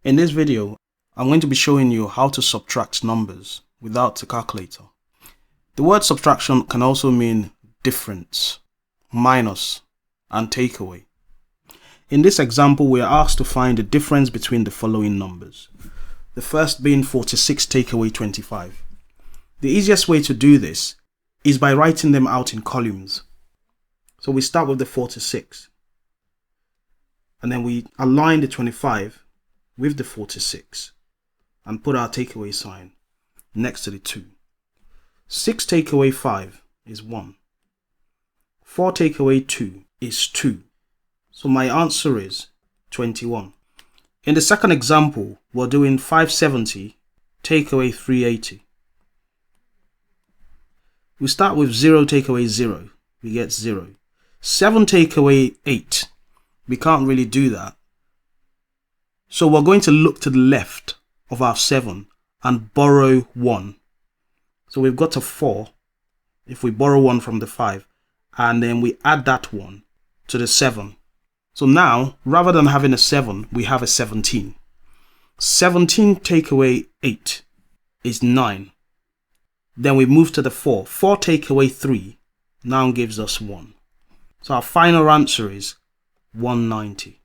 In this video, I'm going to be showing you how to subtract numbers without a calculator. The word subtraction can also mean difference, minus, and takeaway. In this example, we are asked to find the difference between the following numbers. The first being 46 take away 25. The easiest way to do this is by writing them out in columns. So we start with the 46. And then we align the 25 with the 46 and put our takeaway sign next to the 2. 6 take away 5 is 1. 4 take away 2 is 2. So my answer is 21. In the second example, we're doing 570 take away 380. We start with 0 take away 0. We get 0. 7 take away 8. We can't really do that. So we're going to look to the left of our 7 and borrow 1. So we've got a 4 if we borrow 1 from the 5, and then we add that 1 to the 7. So now, rather than having a 7, we have a 17. 17 take away 8 is 9. Then we move to the 4. 4 take away 3 now gives us 1. So our final answer is 190.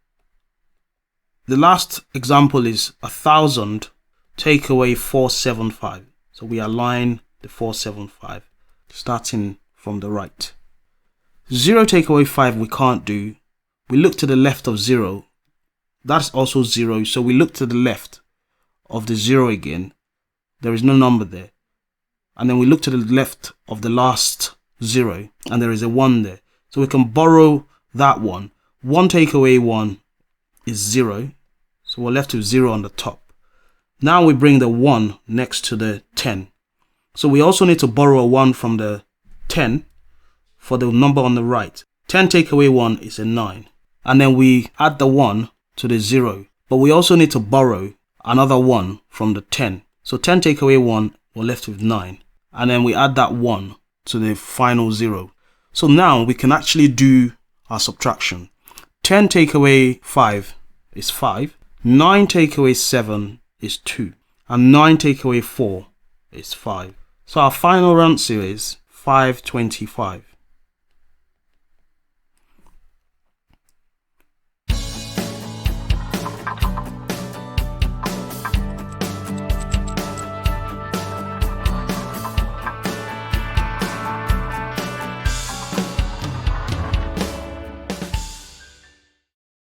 The last example is 1000 take away 475. So we align the 475 starting from the right. 0 take away 5 we can't do. We look to the left of 0. That's also 0. So we look to the left of the 0 again. There is no number there. And then we look to the left of the last 0 and there is a 1 there. So we can borrow that 1. 1 take away 1 is 0. So we're left with 0 on the top. Now we bring the 1 next to the 10. So we also need to borrow a 1 from the 10 for the number on the right. 10 take away 1 is a 9. And then we add the 1 to the 0. But we also need to borrow another 1 from the 10. So 10 take away 1, we're left with 9. And then we add that 1 to the final 0. So now we can actually do our subtraction. 10 take away 5 is 5. 9 take away 7 is 2. And 9 take away 4 is 5. So our final answer is 525.